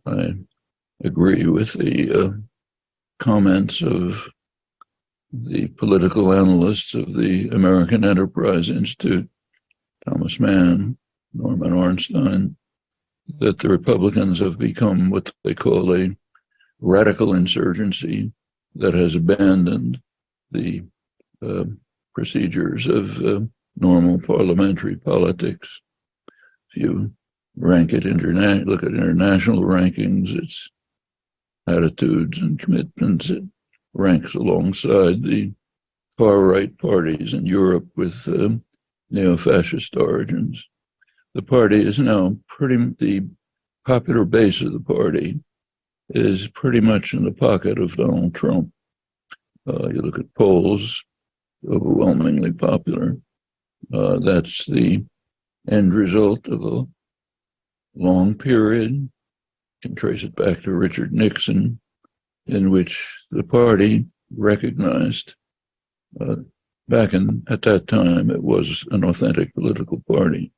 I agree with the comments of the political analysts of the American Enterprise Institute, Thomas Mann, Norman Ornstein, that the Republicans have become what they call a radical insurgency that has abandoned the uh, procedures of normal parliamentary politics. If you look at international rankings, its attitudes and commitments, it ranks alongside the far-right parties in Europe with neo-fascist origins. The party is now the popular base of the party is pretty much in the pocket of Donald Trump. You look at polls, overwhelmingly popular. That's the end result of a long period. You can trace it back to Richard Nixon, in which the party recognized, at that time, it was an authentic political party.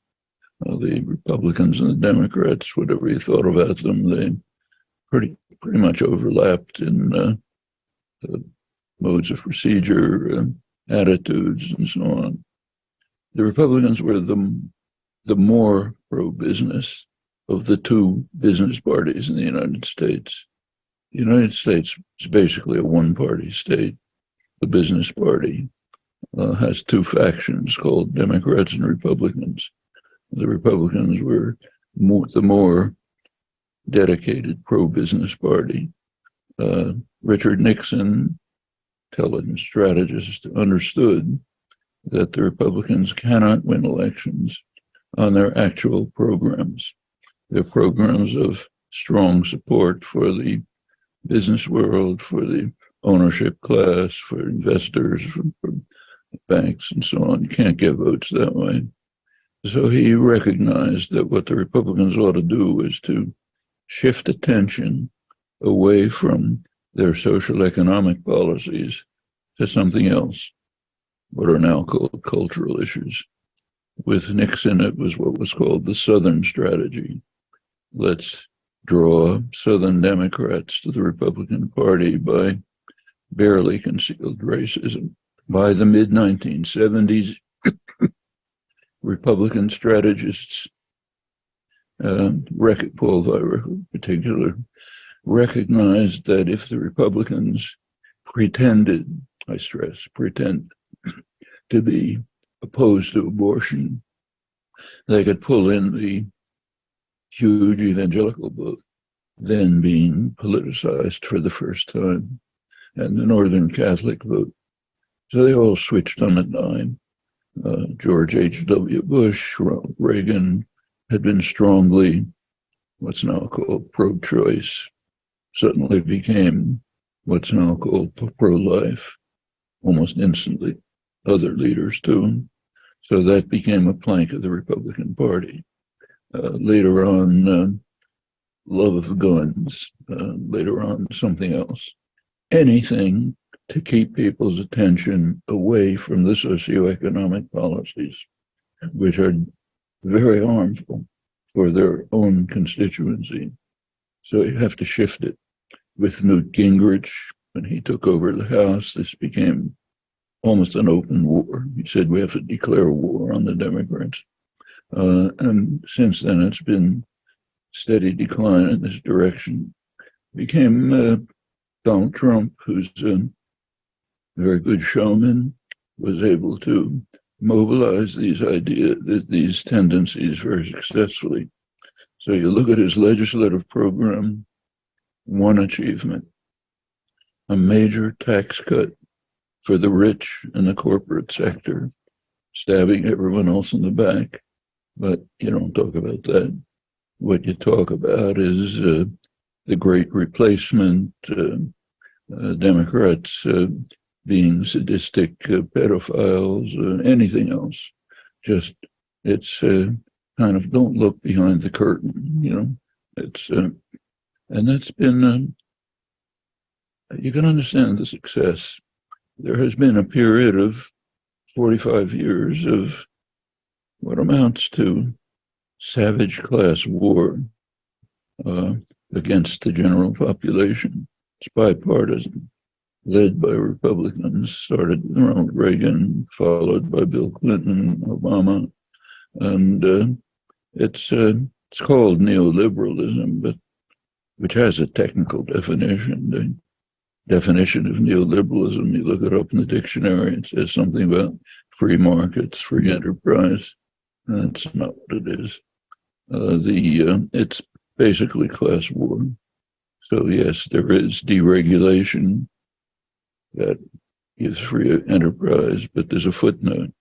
The Republicans and the Democrats, whatever you thought about them, they pretty much overlapped in modes of procedure, attitudes, and so on. The Republicans were the more pro-business of the two business parties in the United States. The United States is basically a one-party state. The business party has two factions called Democrats and Republicans. The Republicans were the more dedicated pro-business party. Richard Nixon, intelligent strategist, understood that the Republicans cannot win elections on their actual programs. Their programs of strong support for the business world, for the ownership class, for investors, for banks, and so on. You can't get votes that way. So he recognized that what the Republicans ought to do is to shift attention away from their social economic policies to something else, what are now called cultural issues. With Nixon, it was what was called the Southern strategy. Let's draw Southern Democrats to the Republican Party by barely concealed racism. By the mid-1970s, Republican strategists, Paul Weiser in particular, recognized that if the Republicans pretended, I stress, pretend, to be opposed to abortion, they could pull in the huge evangelical vote, then being politicized for the first time, and the Northern Catholic vote. So they all switched on a dime. George H.W. Bush, Ronald Reagan had been strongly what's now called pro-choice, suddenly became what's now called pro-life, almost instantly. Other leaders too. So that became a plank of the Republican Party. Later on, love of guns, later on something else. Anything to keep people's attention away from the socioeconomic policies, which are very harmful for their own constituency. So you have to shift it. With Newt Gingrich, when he took over the House, this became almost an open war. He said we have to declare war on the Democrats. And since then, it's been steady decline in this direction. Became Donald Trump, who's a very good showman, was able to mobilize these ideas, these tendencies very successfully. So you look at his legislative program, one achievement, a major tax cut for the rich and the corporate sector, stabbing everyone else in the back. But you don't talk about that. What you talk about is the great replacement, Democrats being sadistic pedophiles, anything else. Just, it's kind of don't look behind the curtain, you know. It's, and that's been, you can understand the success. There has been a period of 45 years of what amounts to savage class war. against the general population. It's bipartisan, led by Republicans, started with Ronald Reagan, followed by Bill Clinton, Obama, and it's called neoliberalism, but which has a technical definition. The definition of neoliberalism, you look it up in the dictionary, it says something about free markets, free enterprise. That's not what it is. It's basically class war. So yes, there is deregulation that gives free enterprise, but there's a footnote.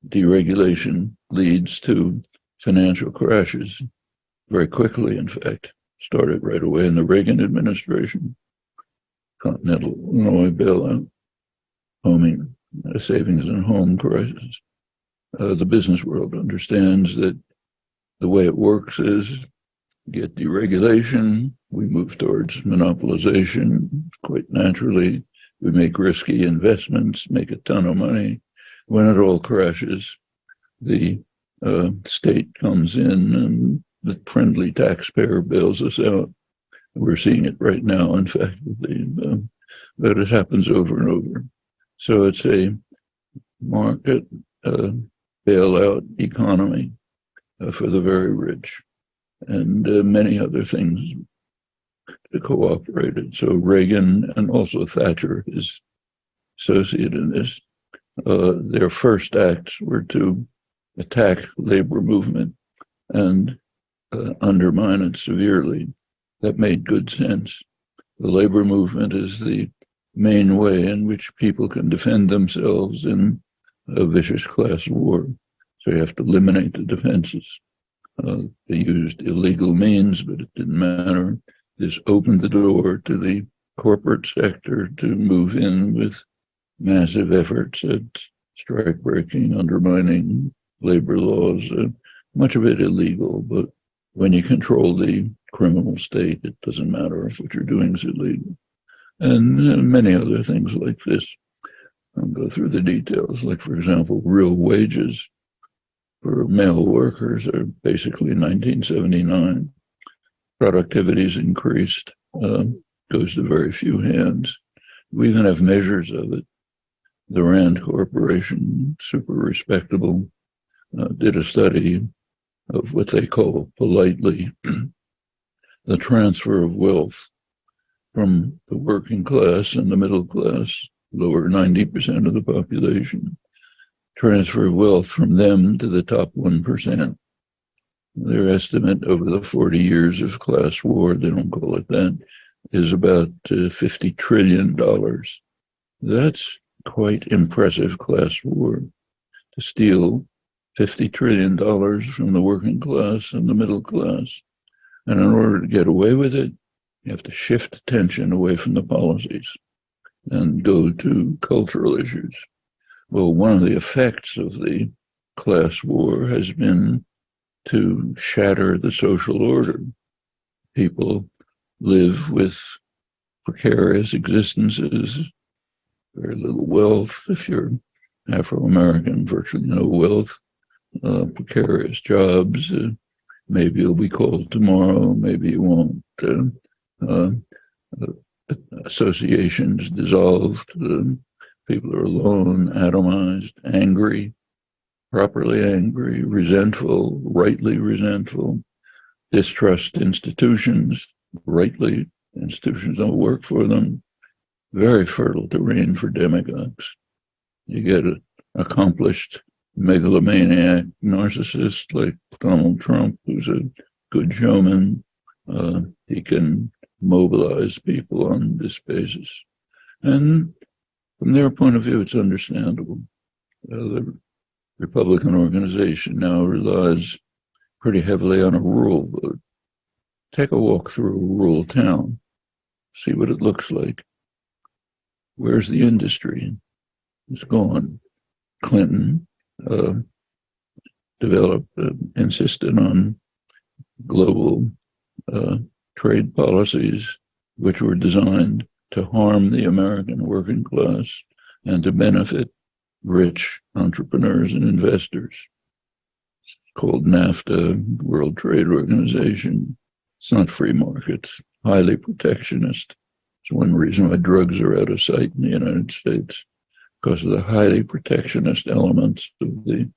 Deregulation leads to financial crashes very quickly, in fact. Started right away in the Reagan administration. Continental Illinois bailout, savings and home crisis. The business world understands that the way it works is get deregulation, we move towards monopolization quite naturally. We make risky investments, make a ton of money. When it all crashes, the state comes in and the friendly taxpayer bails us out. We're seeing it right now, in fact, but it happens over and over. So it's a market bailout economy for the very rich, and many other things cooperated. So Reagan and also Thatcher, his associate in this, their first acts were to attack labor movement and undermine it severely. That made good sense. The labor movement is the main way in which people can defend themselves in a vicious class war. So you have to eliminate the defenses. They used illegal means, but it didn't matter. This opened the door to the corporate sector to move in with massive efforts at strike breaking, undermining labor laws, much of it illegal, but when you control the criminal state, it doesn't matter if what you're doing is illegal. And many other things like this. I'll go through the details. Like, for example, real wages for male workers are basically 1979. Productivity's increased, goes to very few hands. We even have measures of it. The Rand Corporation, super respectable, did a study of what they call politely the transfer of wealth from the working class and the middle class, lower 90% of the population, transfer of wealth from them to the top 1%. Their estimate over the 40 years of class war, they don't call it that, is about $50 trillion. That's quite impressive class war, to steal $50 trillion from the working class and the middle class. And in order to get away with it, you have to shift attention away from the policies and go to cultural issues. Well, one of the effects of the class war has been to shatter the social order. People live with precarious existences, very little wealth. If you're Afro-American, virtually no wealth, precarious jobs. Maybe you'll be called tomorrow, maybe you won't. Associations dissolved. People are alone, atomized, angry, properly angry, resentful, rightly resentful, distrust institutions, rightly, institutions don't work for them. Very fertile terrain for demagogues. You get an accomplished megalomaniac narcissist like Donald Trump, who's a good showman. He can mobilize people on this basis. And from their point of view, it's understandable. The Republican organization now relies pretty heavily on a rural vote. Take a walk through a rural town, see what it looks like. Where's the industry? It's gone. Clinton insisted on global trade policies which were designed to harm the American working class and to benefit rich entrepreneurs and investors. It's called NAFTA, World Trade Organization. It's not free market. It's highly protectionist. It's one reason why drugs are out of sight in the United States, because of the highly protectionist elements of the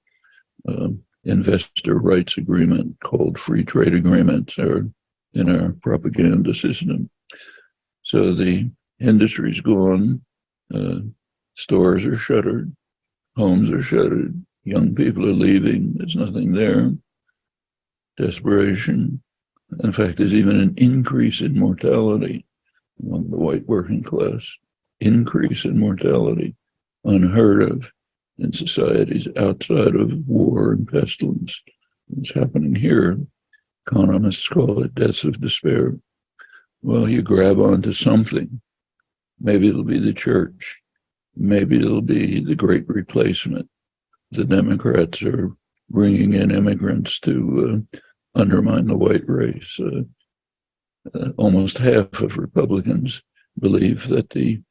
investor rights agreement called free trade agreements are in our propaganda system. So the industry's gone, stores are shuttered, homes are shuttered, young people are leaving, there's nothing there. Desperation. In fact, there's even an increase in mortality among the white working class. Increase in mortality, unheard of in societies outside of war and pestilence. It's happening here. Economists call it deaths of despair. Well, you grab onto something. Maybe it'll be the church. Maybe it'll be the great replacement. The Democrats are bringing in immigrants to undermine the white race. Almost half of Republicans believe that the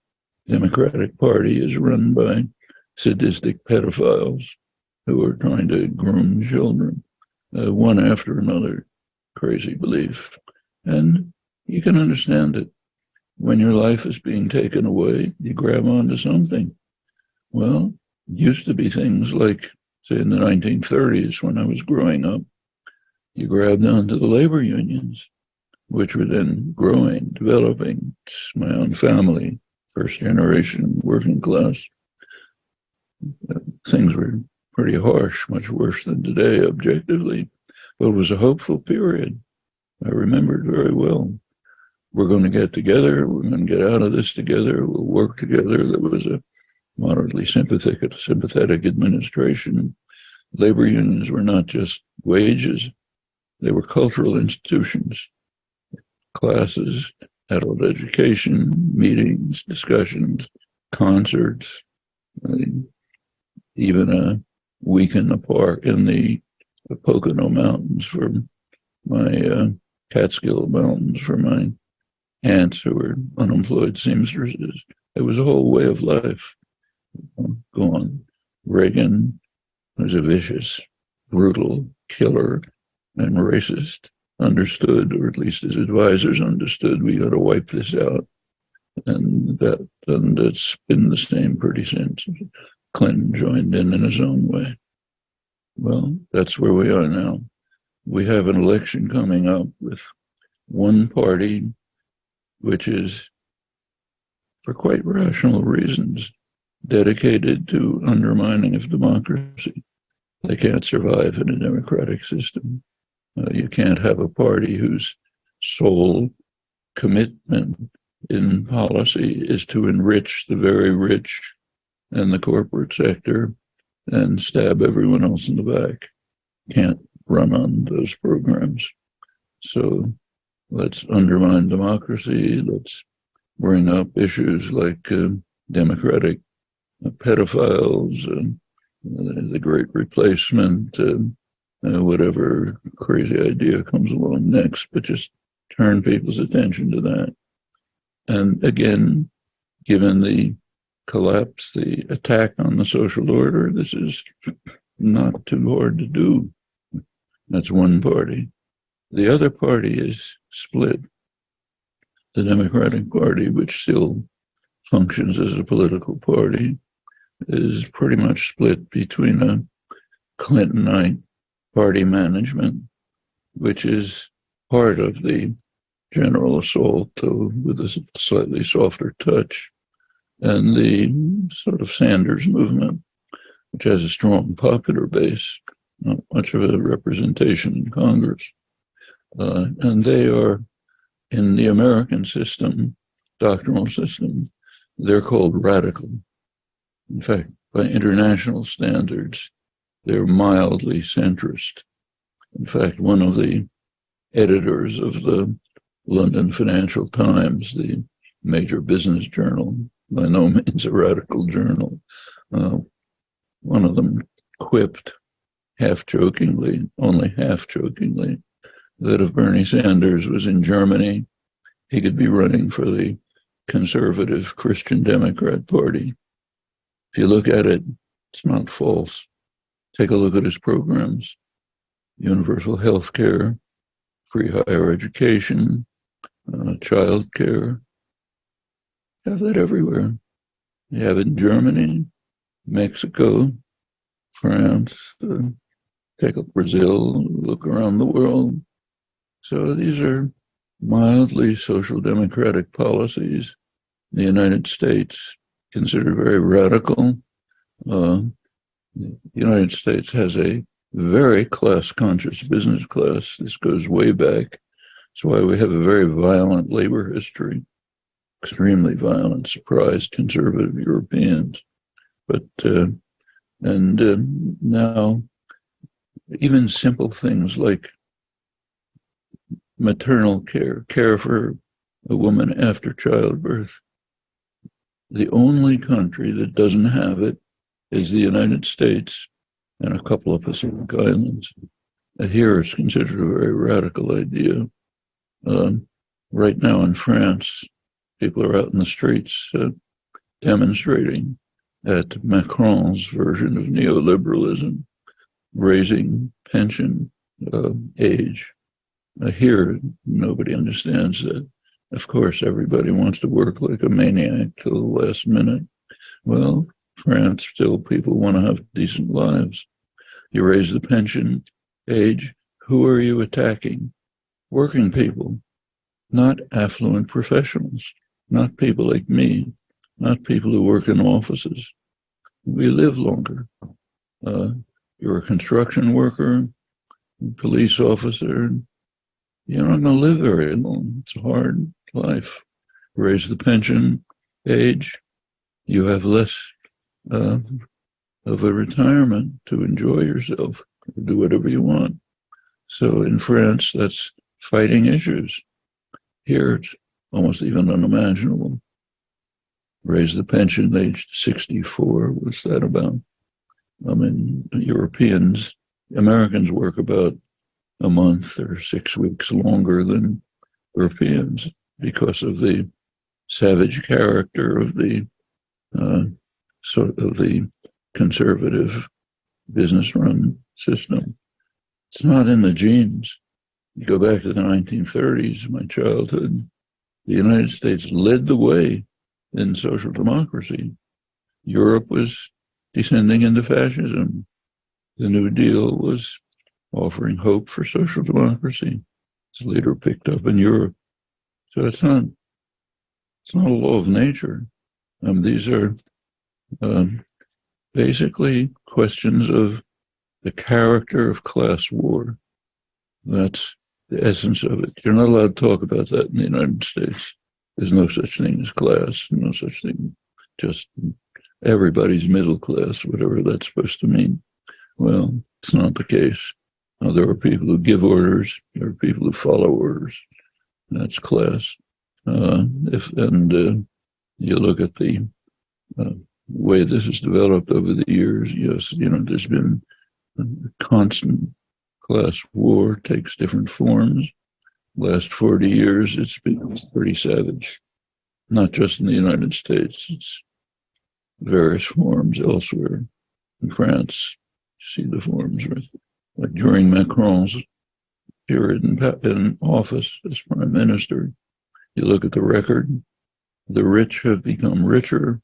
Democratic Party is run by sadistic pedophiles who are trying to groom children, one after another. Crazy belief. And you can understand it. When your life is being taken away, you grab onto something. Well, it used to be things like, say, in the 1930s when I was growing up, you grabbed onto the labor unions, which were then growing, developing. It's my own family, first generation working class. Things were pretty harsh, much worse than today, objectively. But it was a hopeful period. I remember it very well. We're going to get together. We're going to get out of this together. We'll work together. There was a moderately sympathetic administration. Labor unions were not just wages. They were cultural institutions, classes, adult education, meetings, discussions, concerts, even a week in the park in the Pocono Mountains for my Catskill Mountains for my aunts who were unemployed seamstresses. It was a whole way of life gone. Reagan was a vicious, brutal killer and racist, understood, or at least his advisors understood, we got to wipe this out. And it's been the same pretty since. Clinton joined in his own way. Well, that's where we are now. We have an election coming up with one party, which is, for quite rational reasons, dedicated to undermining of democracy. They can't survive in a democratic system. You can't have a party whose sole commitment in policy is to enrich the very rich and the corporate sector and stab everyone else in the back. Can't run on those programs. So let's undermine democracy. Let's bring up issues like democratic pedophiles, the great replacement, whatever crazy idea comes along next, but just turn people's attention to that. And again, given the collapse, the attack on the social order, this is not too hard to do. That's one party. The other party is split. The Democratic Party, which still functions as a political party, is pretty much split between a Clintonite party management, which is part of the general assault, though with a slightly softer touch, and the sort of Sanders movement, which has a strong popular base, not much of a representation in Congress. And they are, in the American system, doctrinal system, they're called radical. In fact, by international standards, they're mildly centrist. In fact, one of the editors of the London Financial Times, the major business journal, by no means a radical journal, one of them quipped, half-jokingly, only half-jokingly, that if Bernie Sanders was in Germany, he could be running for the conservative Christian Democrat Party. If you look at it, it's not false. Take a look at his programs: universal health care, free higher education, child care. You have that everywhere. You have it in Germany, Mexico, France, take up Brazil, look around the world. So these are mildly social democratic policies. The United States considered very radical. The United States has a very class-conscious business class. This goes way back. That's why we have a very violent labor history, extremely violent, surprised conservative Europeans. But now even simple things like maternal care for a woman after childbirth. The only country that doesn't have it is the United States and a couple of Pacific Islands. Here it's considered a very radical idea. Right now in France, people are out in the streets demonstrating at Macron's version of neoliberalism, raising pension age. Here, nobody understands that. Of course, everybody wants to work like a maniac till the last minute. Well, France, still people want to have decent lives. You raise the pension age, who are you attacking? Working people, not affluent professionals, not people like me, not people who work in offices. We live longer. You're a construction worker, police officer, you're not going to live very long. It's a hard life. Raise the pension age, you have less of a retirement to enjoy yourself, do whatever you want. So in France, that's fighting issues. Here, it's almost even unimaginable. Raise the pension age to 64. What's that about? I mean, Americans work about a month or 6 weeks longer than Europeans because of the savage character of the conservative business-run system. It's not in the genes. You go back to the 1930s, my childhood, the United States led the way in social democracy. Europe was descending into fascism. The New Deal was offering hope for social democracy. It's later picked up in Europe. So it's not a law of nature. These are basically questions of the character of class war. That's the essence of it. You're not allowed to talk about that in the United States. There's no such thing as class, no such thing, just everybody's middle class, whatever that's supposed to mean. Well, it's not the case. There are people who give orders, there are people who follow orders. That's class. You look at the way this has developed over the years, yes, there's been a constant class war, takes different forms. Last 40 years, it's been pretty savage, not just in the United States, it's various forms elsewhere. In France, you see the forms, right? Like during Macron's period in office as prime minister, you look at the record, the rich have become richer,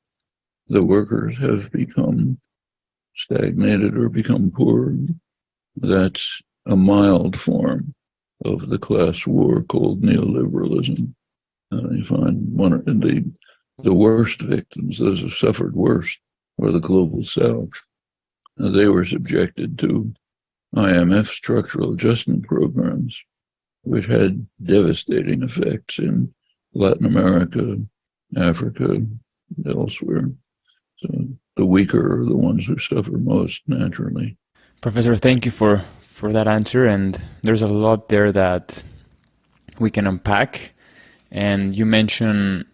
the workers have become stagnated or become poorer. That's a mild form of the class war called neoliberalism. You find one of the worst victims, those who suffered worst, were the global South. They were subjected to IMF structural adjustment programs, which had devastating effects in Latin America, Africa, elsewhere. So the weaker are the ones who suffer most naturally. Professor, thank you for that answer. And there's a lot there that we can unpack. And you mentioned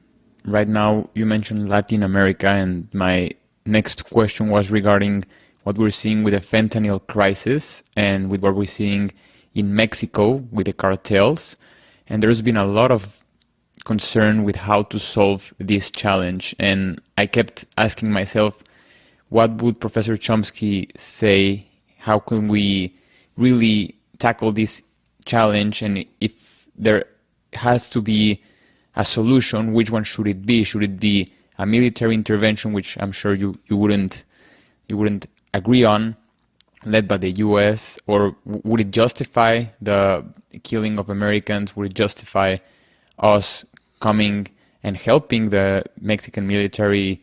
Latin America, and my next question was regarding what we're seeing with the fentanyl crisis and with what we're seeing in Mexico with the cartels. And there's been a lot of concern with how to solve this challenge. And I kept asking myself, what would Professor Chomsky say? How can we really tackle this challenge, and if there has to be a solution, which one should it be? Should it be a military intervention, which I'm sure you wouldn't agree on, led by the US, or would it justify the killing of Americans? Would it justify us coming and helping the Mexican military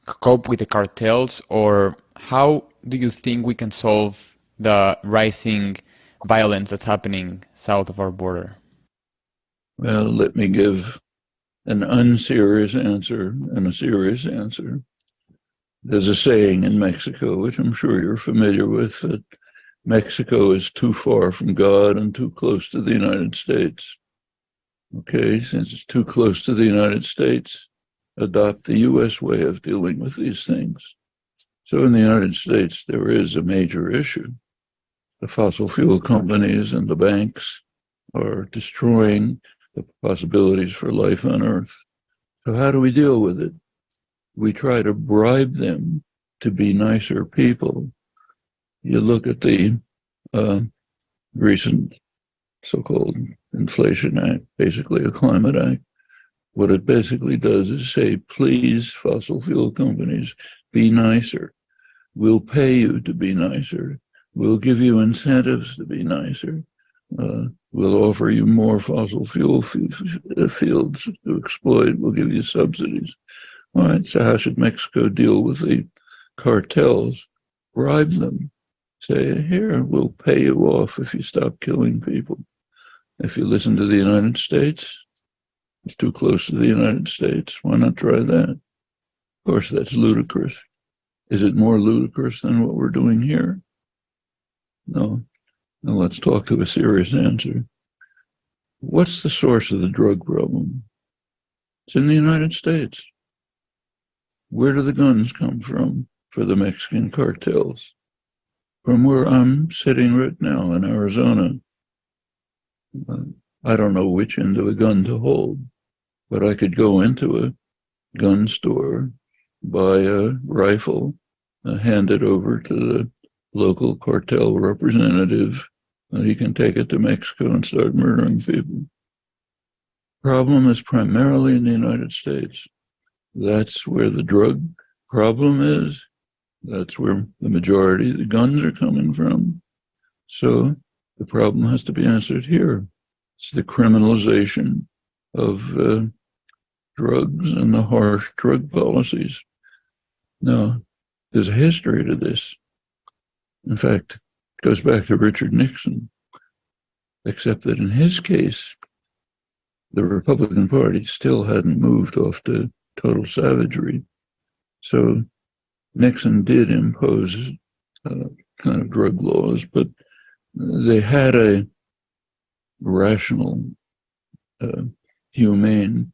cope with the cartels? Or how do you think we can solve the rising violence that's happening south of our border? Well, let me give an unserious answer and a serious answer. There's a saying in Mexico, which I'm sure you're familiar with, that Mexico is too far from God and too close to the United States. Okay, since it's too close to the United States, adopt the US way of dealing with these things. So in the United States, there is a major issue. The fossil fuel companies and the banks are destroying the possibilities for life on Earth. So how do we deal with it? We try to bribe them to be nicer people. You look at the recent so-called Inflation Act, basically a climate act. What it basically does is say, please, fossil fuel companies, be nicer. We'll pay you to be nicer. We'll give you incentives to be nicer. We'll offer you more fossil fuel fields to exploit. We'll give you subsidies. All right, so how should Mexico deal with the cartels? Bribe them. Say, here, we'll pay you off if you stop killing people. If you listen to the United States, it's too close to the United States. Why not try that? Of course, that's ludicrous. Is it more ludicrous than what we're doing here? No. Now let's talk to a serious answer. What's the source of the drug problem? It's in the United States. Where do the guns come from for the Mexican cartels? From where I'm sitting right now in Arizona. I don't know which end of a gun to hold, but I could go into a gun store, buy a rifle, hand it over to the local cartel representative. He can take it to Mexico and start murdering people. Problem is primarily in the United States. That's where the drug problem is. That's where the majority of the guns are coming from. So the problem has to be answered here. It's the criminalization of drugs and the harsh drug policies. Now, there's a history to this. In fact, it goes back to Richard Nixon, except that in his case, the Republican Party still hadn't moved off to total savagery. So Nixon did impose kind of drug laws, but they had a rational, humane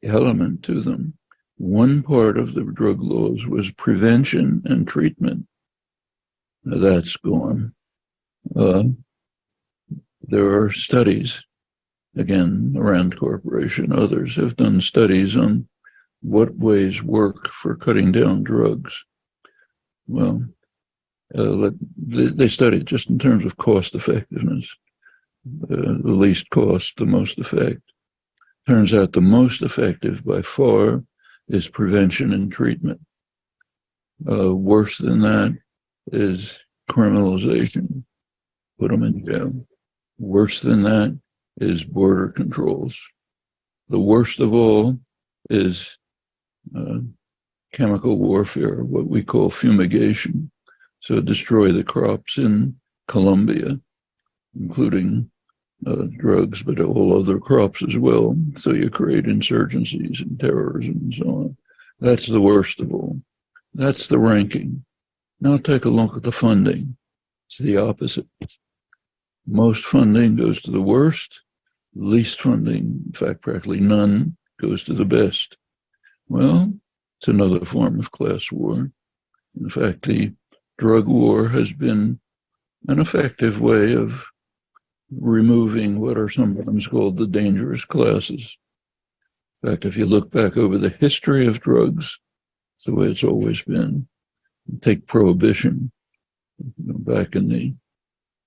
element to them. One part of the drug laws was prevention and treatment. Now that's gone. There are studies, again, Rand Corporation, others have done studies on what ways work for cutting down drugs. Well, they studied just in terms of cost effectiveness. The least cost, the most effect. Turns out the most effective by far is prevention and treatment. Worse than that is criminalization. Put them in jail. Worse than that is border controls. The worst of all is chemical warfare, what we call fumigation. So destroy the crops in Colombia, including drugs, but all other crops as well. So you create insurgencies and terrorism and so on. That's the worst of all. That's the ranking. Now take a look at the funding. It's the opposite. Most funding goes to the worst. Least funding, in fact, practically none, goes to the best. Well, it's another form of class war. In fact, the drug war has been an effective way of removing what are sometimes called the dangerous classes. In fact, if you look back over the history of drugs, it's the way it's always been. Take prohibition, back in the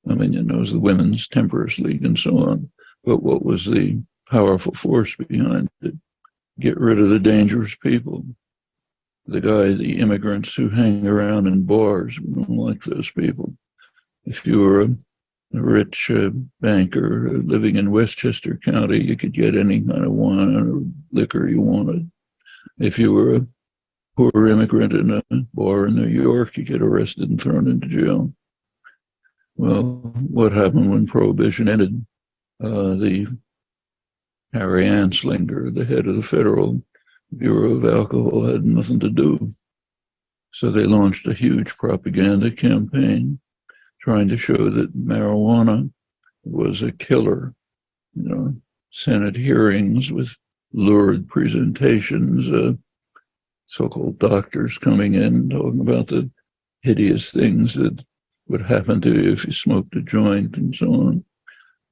I mean, it was the Women's Temperance League and so on. But what was the powerful force behind it? Get rid of the dangerous people. The immigrants who hang around in bars, we don't like those people. If you were a rich banker living in Westchester County, you could get any kind of wine or liquor you wanted. If you were a poor immigrant in a bar in New York, you get arrested and thrown into jail. Well, what happened when Prohibition ended? The Harry Anslinger, the head of the Federal Bureau of Alcohol, had nothing to do. So they launched a huge propaganda campaign trying to show that marijuana was a killer. Senate hearings with lurid presentations, so-called doctors coming in talking about the hideous things that would happen to you if you smoked a joint and so on.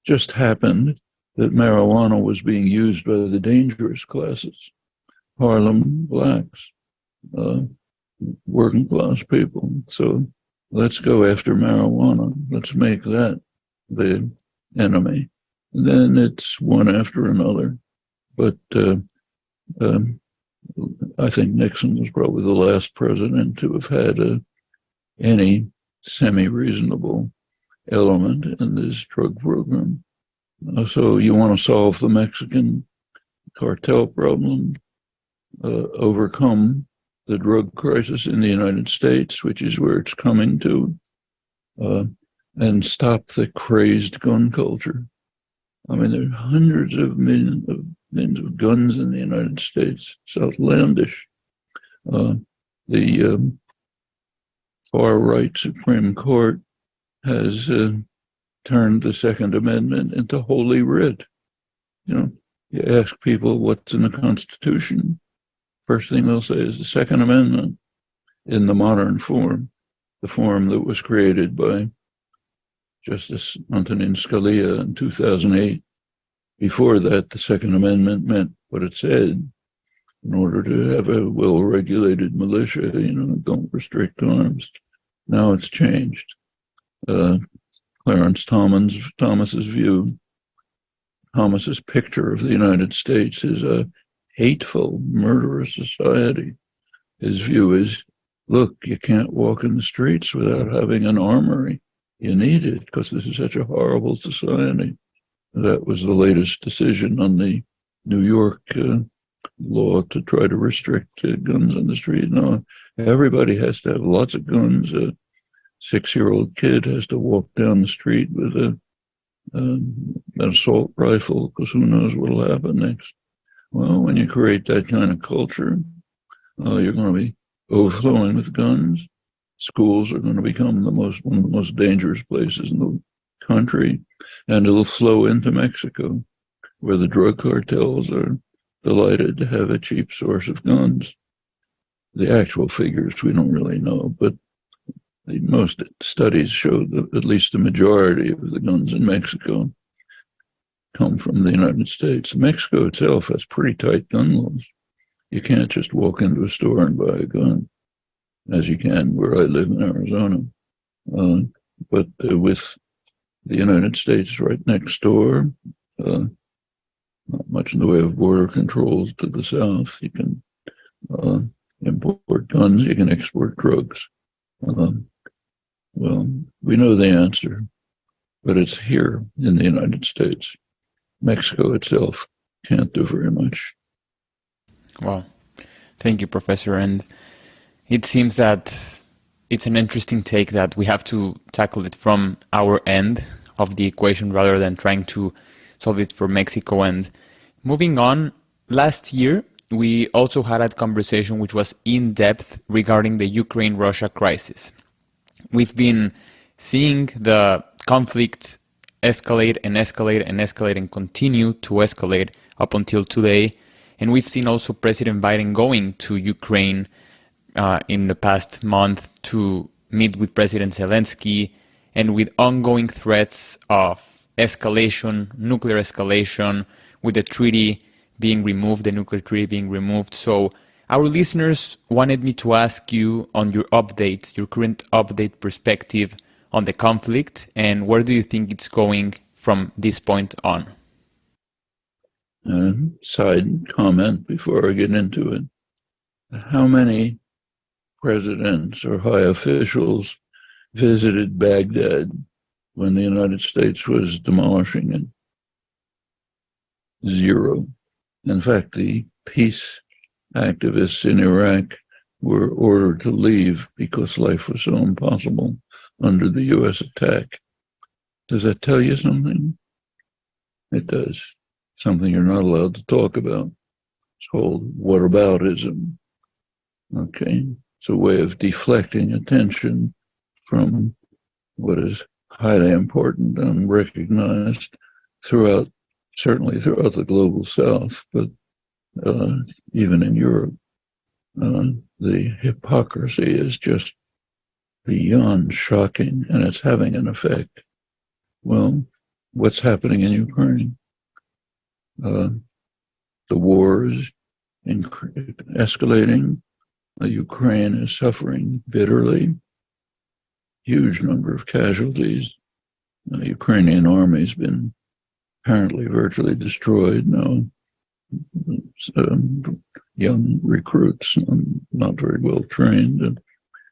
Just happened that marijuana was being used by the dangerous classes, Harlem blacks, working class people. So let's go after marijuana. Let's make that the enemy. And then it's one after another. But I think Nixon was probably the last president to have had any semi-reasonable element in this drug program. So you want to solve the Mexican cartel problem, overcome the drug crisis in the United States, which is where it's coming to, and stop the crazed gun culture. I mean, there are hundreds of millions of guns in the United States. It's outlandish. The far-right Supreme Court has turned the Second Amendment into Holy Writ. You ask people what's in the Constitution. First thing they'll say is the Second Amendment in the modern form, the form that was created by Justice Antonin Scalia in 2008. Before that, the Second Amendment meant what it said. In order to have a well-regulated militia, don't restrict arms. Now it's changed. Clarence Thomas's view, Thomas's picture of the United States is a hateful, murderous society. His view is, look, you can't walk in the streets without having an armory. You need it because this is such a horrible society. That was the latest decision on the New York law to try to restrict guns on the street. No, everybody has to have lots of guns. A 6-year-old kid has to walk down the street with an assault rifle because who knows what will happen next. Well, when you create that kind of culture, you're going to be overflowing with guns. Schools are going to become one of the most dangerous places in the country, and it'll flow into Mexico, where the drug cartels are delighted to have a cheap source of guns. The actual figures we don't really know, but most studies show that at least the majority of the guns in Mexico come from the United States. Mexico itself has pretty tight gun laws. You can't just walk into a store and buy a gun, as you can where I live in Arizona. But with the United States right next door, not much in the way of border controls to the south. You can import guns, you can export drugs. Well, we know the answer, but it's here in the United States. Mexico itself can't do very much. Wow. Thank you, Professor. And it seems that it's an interesting take that we have to tackle it from our end of the equation rather than trying to solve it for Mexico. And moving on, last year, we also had a conversation which was in depth regarding the Ukraine-Russia crisis. We've been seeing the conflict escalate and escalate and escalate and continue to escalate up until today. And we've seen also President Biden going to Ukraine in the past month to meet with President Zelensky, and with ongoing threats of escalation, nuclear escalation, with the treaty being removed, the nuclear treaty being removed. So our listeners wanted me to ask you on your updates, your current update perspective on the conflict, and where do you think it's going from this point on? Side comment before I get into it. How many presidents or high officials visited Baghdad when the United States was demolishing it? Zero. In fact, the peace activists in Iraq were ordered to leave because life was so impossible under the U.S. attack. Does that tell you something? It does. Something you're not allowed to talk about. It's called whataboutism. Okay, it's a way of deflecting attention from what is highly important and recognized certainly throughout the global South, but even in Europe. The hypocrisy is just beyond shocking, and it's having an effect. Well, what's happening in Ukraine? The war is escalating. Ukraine is suffering bitterly. Huge number of casualties. The Ukrainian army's been apparently virtually destroyed now. Young recruits, not very well trained, and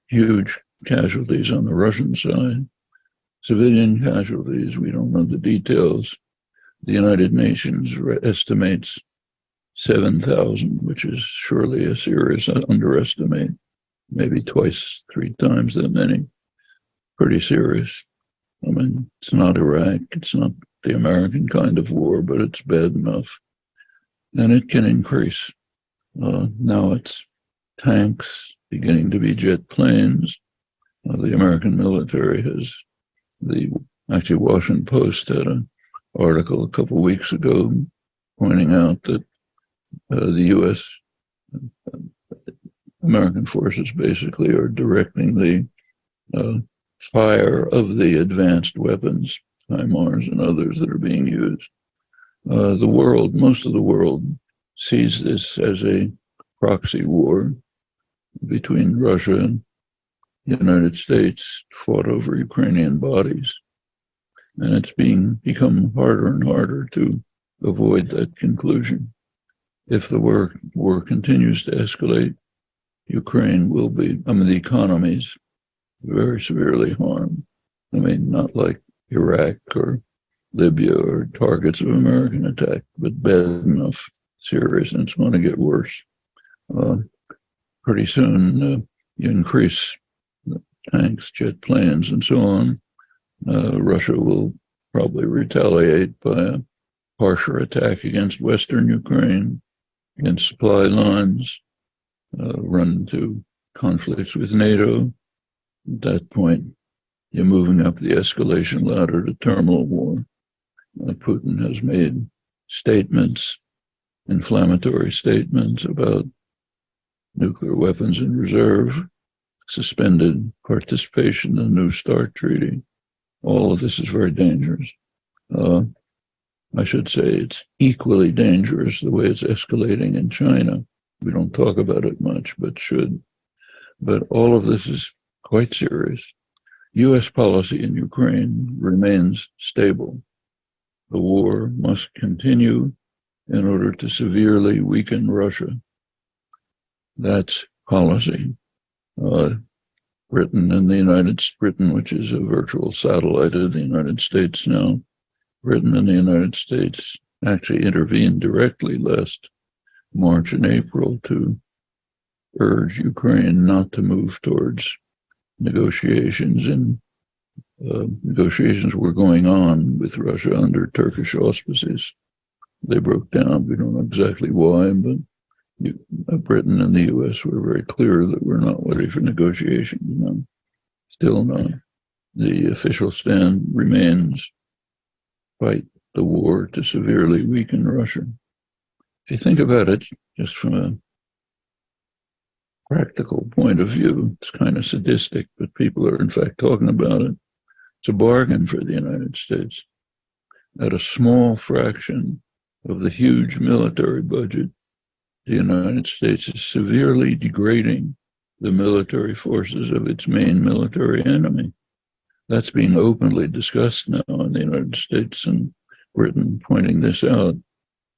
huge casualties on the Russian side. Civilian casualties, we don't know the details. The United Nations estimates 7,000, which is surely a serious underestimate, maybe twice, 3 times that many. Pretty serious. I mean, it's not Iraq, it's not the American kind of war, but it's bad enough. And it can increase. Now it's tanks beginning to be jet planes. The American military has actually Washington Post had an article a couple of weeks ago pointing out that the U.S. American forces basically are directing the fire of the advanced weapons, HIMARS and others that are being used. Most of the world sees this as a proxy war between Russia and the United States fought over Ukrainian bodies. And it's become harder and harder to avoid that conclusion. If the war continues to escalate, Ukraine will be, the economies very severely harmed. Not like Iraq or Libya or targets of American attack, but bad enough, serious, and it's going to get worse. Pretty soon, you increase tanks, jet planes, and so on. Russia will probably retaliate by a harsher attack against Western Ukraine, against supply lines, run into conflicts with NATO. At that point, you're moving up the escalation ladder to terminal war. Putin has made inflammatory statements about nuclear weapons in reserve, suspended participation in the New START treaty. All of this is very dangerous. I should say it's equally dangerous the way it's escalating in China. We don't talk about it much, but should. But all of this is quite serious. U.S. policy in Ukraine remains stable. The war must continue in order to severely weaken Russia. That's policy. Britain, which is a virtual satellite of the United States now, Britain and the United States actually intervened directly last March and April to urge Ukraine not to move towards negotiations, and negotiations were going on with Russia under Turkish auspices. They broke down. We don't know exactly why, but Britain and the U.S. were very clear that we're not ready for negotiations. No, still not. The official stand remains fight the war to severely weaken Russia. If you think about it, just from a practical point of view, it's kind of sadistic, but people are in fact talking about it. It's a bargain for the United States. At a small fraction of the huge military budget, the United States is severely degrading the military forces of its main military enemy. That's being openly discussed now in the United States and Britain, pointing this out.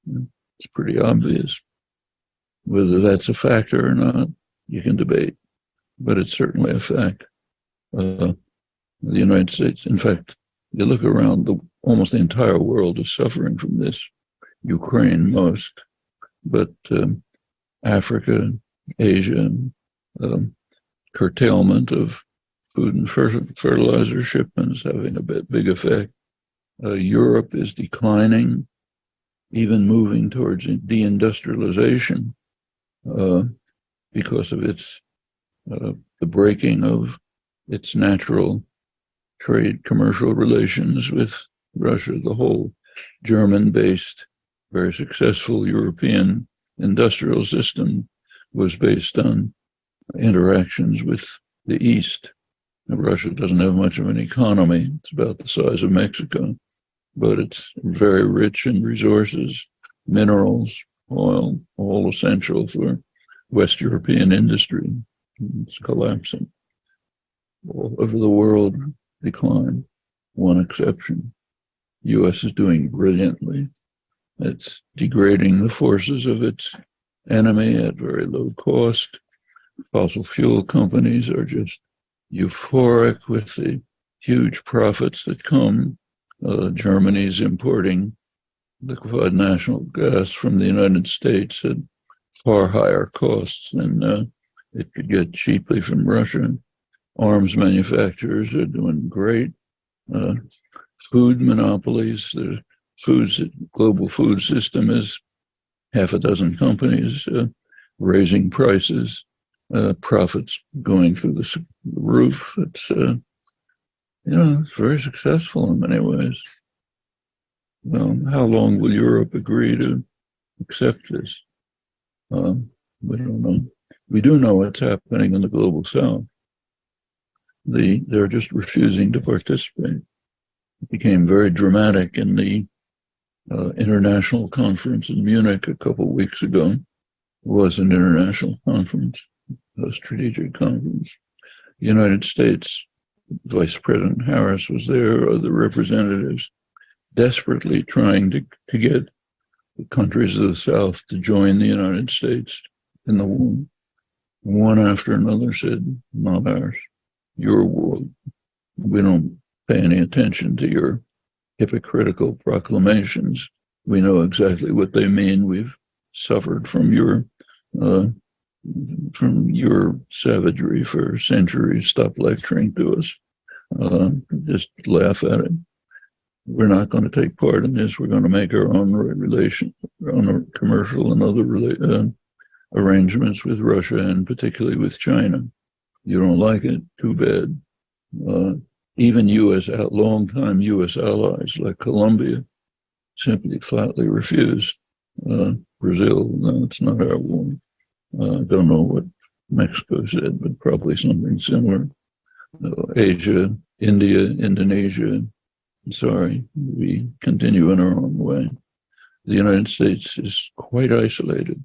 It's pretty obvious. Whether that's a factor or not, you can debate, but it's certainly a fact. The United States, in fact, you look around, almost the entire world is suffering from this. Ukraine most, but Africa, Asia, curtailment of food and fertilizer shipments having a big effect. Europe is declining, even moving towards deindustrialization because of its the breaking of its natural trade commercial relations with Russia. The whole German-based, very successful European industrial system was based on interactions with the East. Russia doesn't have much of an economy. It's about the size of Mexico, but it's very rich in resources, minerals, oil, all essential for West European industry. It's collapsing. All over the world, decline. One exception. U.S. is doing brilliantly. It's degrading the forces of its enemy at very low cost. Fossil fuel companies are just euphoric with the huge profits that come. Germany's importing liquefied natural gas from the United States at far higher costs than it could get cheaply from Russia. Arms manufacturers are doing great. Food monopolies, the global food system is half a dozen companies raising prices, profits going through the roof. It's it's very successful in many ways. How long will Europe agree to accept this? We don't know. We do know what's happening in the global south. They're just refusing to participate. It became very dramatic in the international conference in Munich a couple of weeks ago. It was an international conference, a strategic conference. The United States, Vice President Harris was there, other representatives, desperately trying to get the countries of the South to join the United States in the war. One after another said, not ours, your war. We don't pay any attention to your hypocritical proclamations. We know exactly what they mean. We've suffered from your savagery for centuries. Stop lecturing to us. Just laugh at it. We're not going to take part in this. We're going to make our own commercial and other arrangements with Russia and particularly with China. You don't like it? Too bad. Even long-time U.S. allies like Colombia simply flatly refused. Brazil, no, it's not our war. I don't know what Mexico said, but probably something similar. Asia, India, Indonesia, sorry, we continue in our own way. The United States is quite isolated.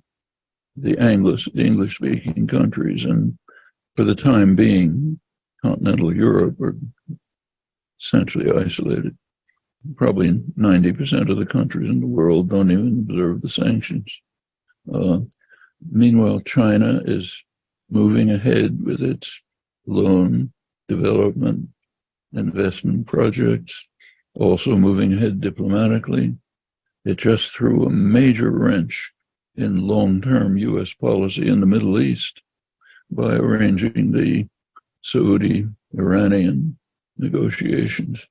The English-speaking countries, and for the time being, continental Europe are essentially isolated. Probably 90% of the countries in the world don't even observe the sanctions. Meanwhile, China is moving ahead with its loan, development, investment projects, also moving ahead diplomatically. It just threw a major wrench in long-term U.S. policy in the Middle East by arranging the Saudi-Iranian negotiations.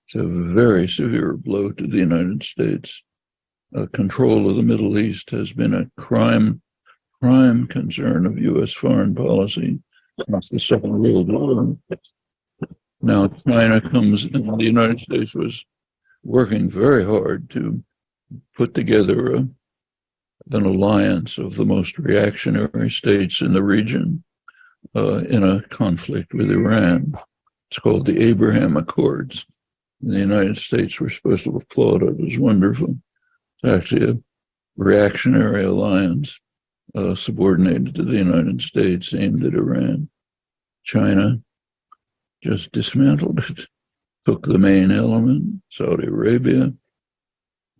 It's a very severe blow to the United States. Control of the Middle East has been a prime concern of U.S. foreign policy since the Second World War. Now China comes in. The United States was working very hard to put together an alliance of the most reactionary states in the region in a conflict with Iran. It's called the Abraham Accords. And the United States were supposed to applaud it as wonderful. It's actually a reactionary alliance subordinated to the United States aimed at Iran. China just dismantled it. took the main element. Saudi Arabia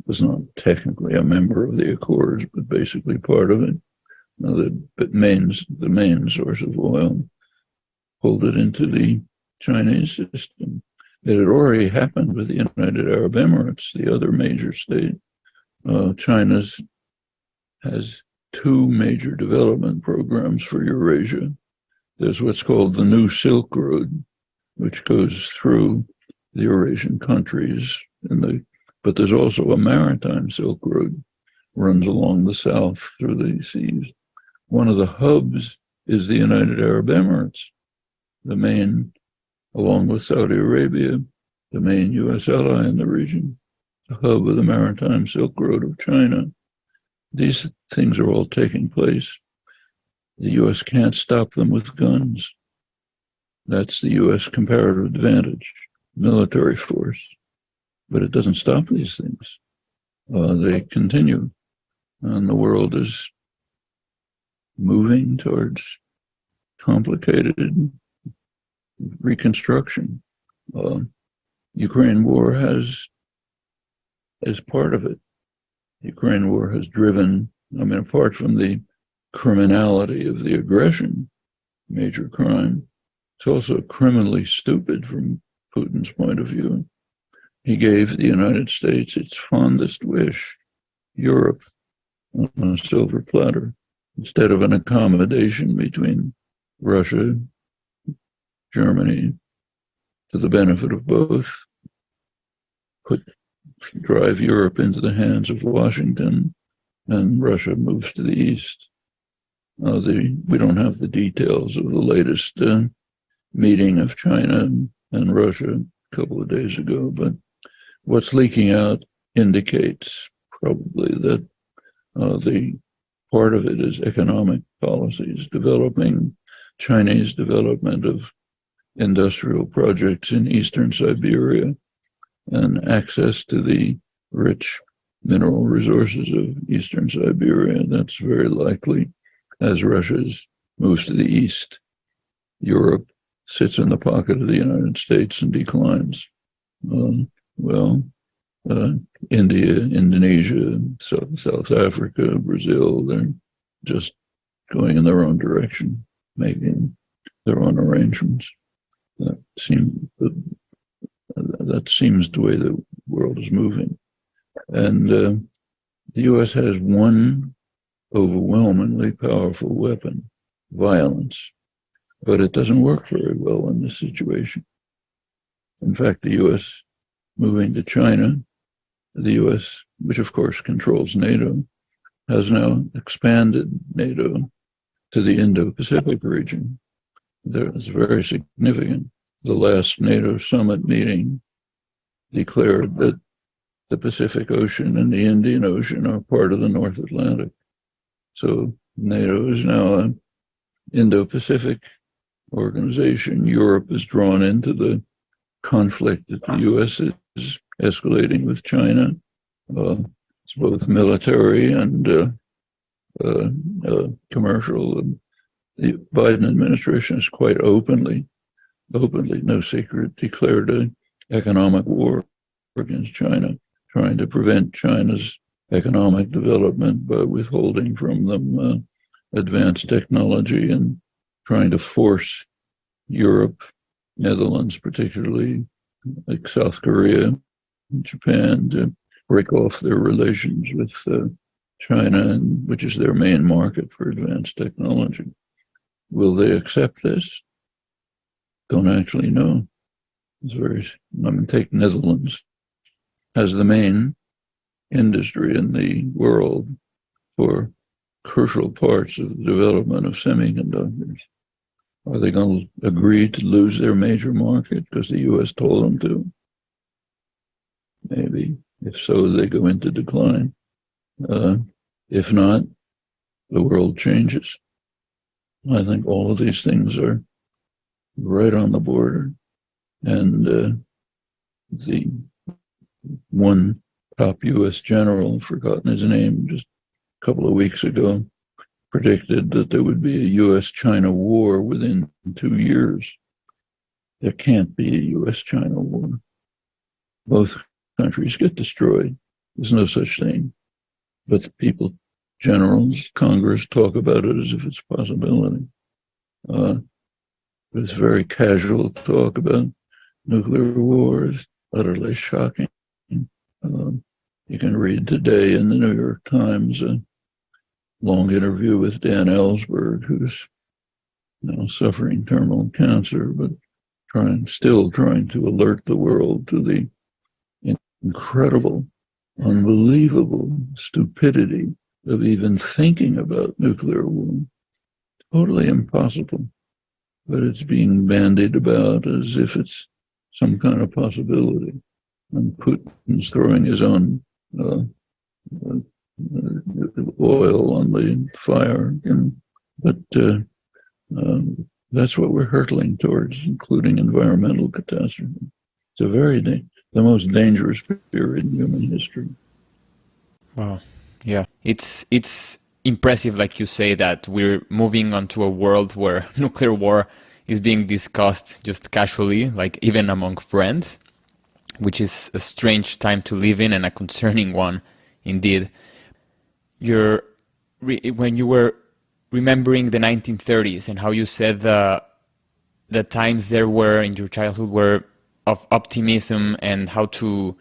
was not technically a member of the Accords, but basically part of it. The main source of oil, pulled it into the Chinese system. It had already happened with the United Arab Emirates, the other major state. China has two major development programs for Eurasia. There's what's called the New Silk Road, which goes through the Eurasian countries, but there's also a maritime Silk Road, runs along the south through the seas. One of the hubs is the United Arab Emirates, the main, along with Saudi Arabia, the main U.S. ally in the region, the hub of the maritime Silk Road of China. These things are all taking place. The U.S. can't stop them with guns. That's the U.S. comparative advantage, military force. But it doesn't stop these things. They continue, and the world is moving towards complicated reconstruction. Ukraine war has, as part of it, Ukraine war has driven, apart from the criminality of the aggression, major crime, it's also criminally stupid from Putin's point of view. He gave the United States its fondest wish, Europe, on a silver platter, instead of an accommodation between Russia, Germany, to the benefit of both, drive Europe into the hands of Washington, and Russia moves to the east. We don't have the details of the latest meeting of China and Russia a couple of days ago, but what's leaking out indicates probably that the part of it is economic policies, developing Chinese development of industrial projects in eastern Siberia and access to the rich mineral resources of eastern Siberia. That's very likely as Russia moves to the east. Europe sits in the pocket of the United States and declines. India, Indonesia, South Africa, Brazil, they're just going in their own direction, making their own arrangements. That seems the way the world is moving. And the U.S. has one overwhelmingly powerful weapon, violence, but it doesn't work very well in this situation. In fact, the U.S. moving to China, the U.S., which of course controls NATO, has now expanded NATO to the Indo-Pacific region. That's very significant. The last NATO summit meeting declared that the Pacific Ocean and the Indian Ocean are part of the North Atlantic. So NATO is now an Indo-Pacific organization. Europe is drawn into the conflict that the U.S. is escalating with China. It's both military and commercial. The Biden administration is quite openly, no secret, declared an economic war against China, trying to prevent China's economic development by withholding from them advanced technology and trying to force Europe, Netherlands particularly, like South Korea and Japan, to break off their relations with China, which is their main market for advanced technology. Will they accept this? Don't actually know. Take Netherlands, has the main industry in the world for crucial parts of the development of semiconductors. Are they going to agree to lose their major market because the U.S. told them to? Maybe. If so, they go into decline. If not, the world changes. I think all of these things are right on the border. And the one top U.S. general, I've forgotten his name, just a couple of weeks ago, predicted that there would be a U.S.-China war within 2 years. There can't be a U.S.-China war. both countries get destroyed. There's no such thing. But the people, generals, Congress talk about it as if it's a possibility. There's very casual talk about nuclear wars, utterly shocking. You can read today in the New York Times a long interview with Dan Ellsberg, who's now suffering terminal cancer, but still trying to alert the world to the incredible, unbelievable stupidity of even thinking about nuclear war. Totally impossible, but it's being bandied about as if it's some kind of possibility. And Putin's throwing his own oil on the fire. But that's what we're hurtling towards, including environmental catastrophe. It's the most dangerous period in human history. Wow. Yeah. It's impressive, like you say, that we're moving onto a world where nuclear war is being discussed just casually, like even among friends, which is a strange time to live in and a concerning one indeed. When you were remembering the 1930s and how you said the times there were in your childhood were of optimism and how to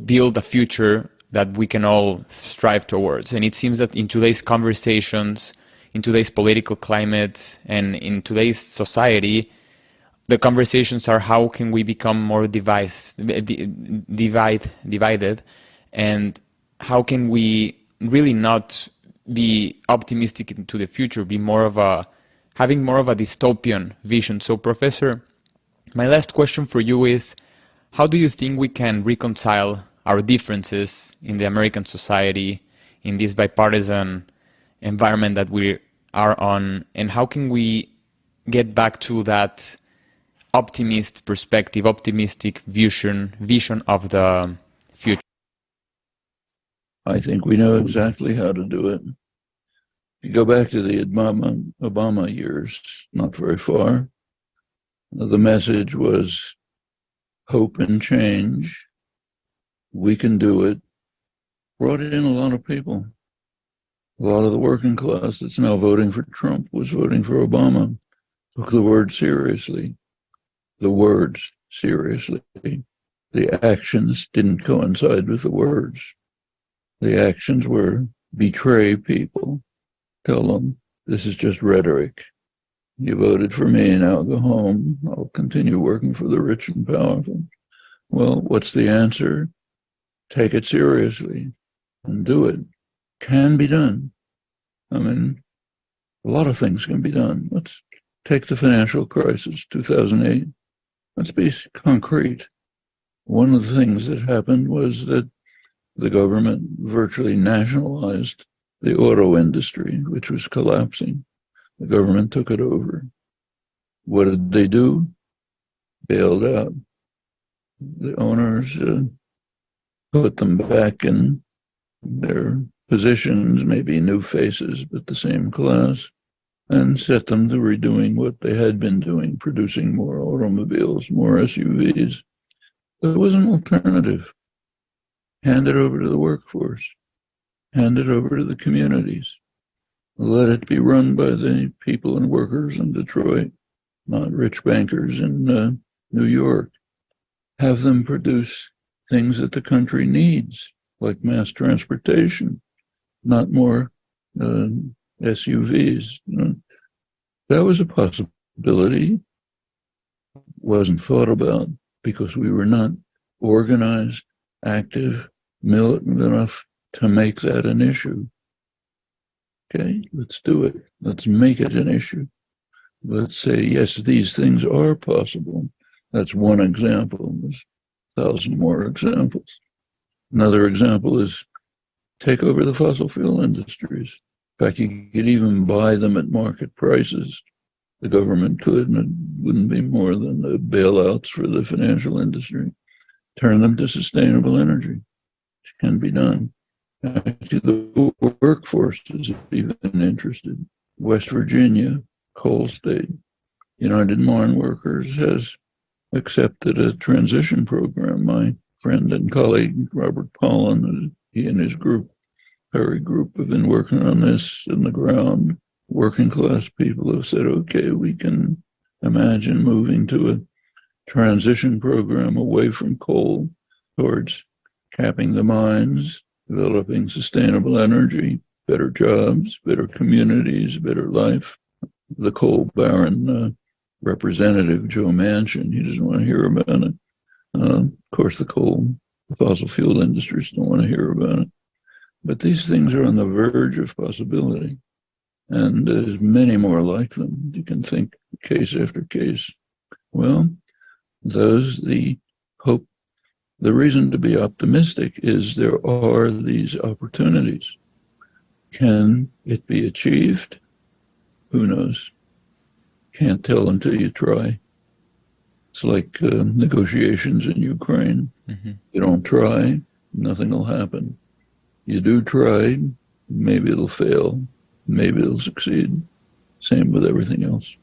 build a future that we can all strive towards. And it seems that in today's conversations, in today's political climate, and in today's society, the conversations are how can we become more divided, and how can we really not be optimistic into the future, be having more of a dystopian vision. So, Professor, my last question for you is, how do you think we can reconcile our differences in the American society, in this bipartisan environment that we are on, and how can we get back to that optimist perspective, optimistic vision of the future? I think we know exactly how to do it. If you go back to the Obama years, not very far, the message was hope and change. We can do it. Brought in a lot of people. A lot of the working class that's now voting for Trump was voting for Obama. Took the words seriously. The words seriously. The actions didn't coincide with the words. The actions were betray people. Tell them this is just rhetoric. You voted for me, now go home. I'll continue working for the rich and powerful. Well, what's the answer? Take it seriously and do it. Can be done. I mean, a lot of things can be done. Let's take the financial crisis, 2008. Let's be concrete. One of the things that happened was that the government virtually nationalized the auto industry, which was collapsing. The government took it over. What did they do? Bailed out. The owners put them back in their positions, maybe new faces, but the same class, and set them to redoing what they had been doing, producing more automobiles, more SUVs. There was an alternative. Hand it over to the workforce. Hand it over to the communities. Let it be run by the people and workers in Detroit, not rich bankers in New York. Have them produce things that the country needs, like mass transportation, not more SUVs. That was a possibility. Wasn't thought about because we were not organized, active, militant enough to make that an issue. Okay, let's do it. Let's make it an issue. Let's say, yes, these things are possible. That's one example. There's 1,000 more examples. Another example is take over the fossil fuel industries. In fact, you could even buy them at market prices. The government could, and it wouldn't be more than the bailouts for the financial industry. Turn them to sustainable energy, which can be done. Actually, the workforce is even interested. West Virginia, coal state, United Mine Workers has accepted a transition program. My friend and colleague, Robert Pollan, he and his group, Perry Group, have been working on this in the ground. Working class people have said, okay, we can imagine moving to a transition program away from coal towards capping the mines, developing sustainable energy, better jobs, better communities, better life. The coal baron representative, Joe Manchin, he doesn't want to hear about it. Of course, the fossil fuel industries don't want to hear about it. But these things are on the verge of possibility. And there's many more like them. You can think case after case. Well, the hope, the reason to be optimistic is there are these opportunities. Can it be achieved? Who knows? Can't tell until you try. It's like negotiations in Ukraine. Mm-hmm. You don't try, nothing will happen. You do try, maybe it'll fail, maybe it'll succeed. Same with everything else.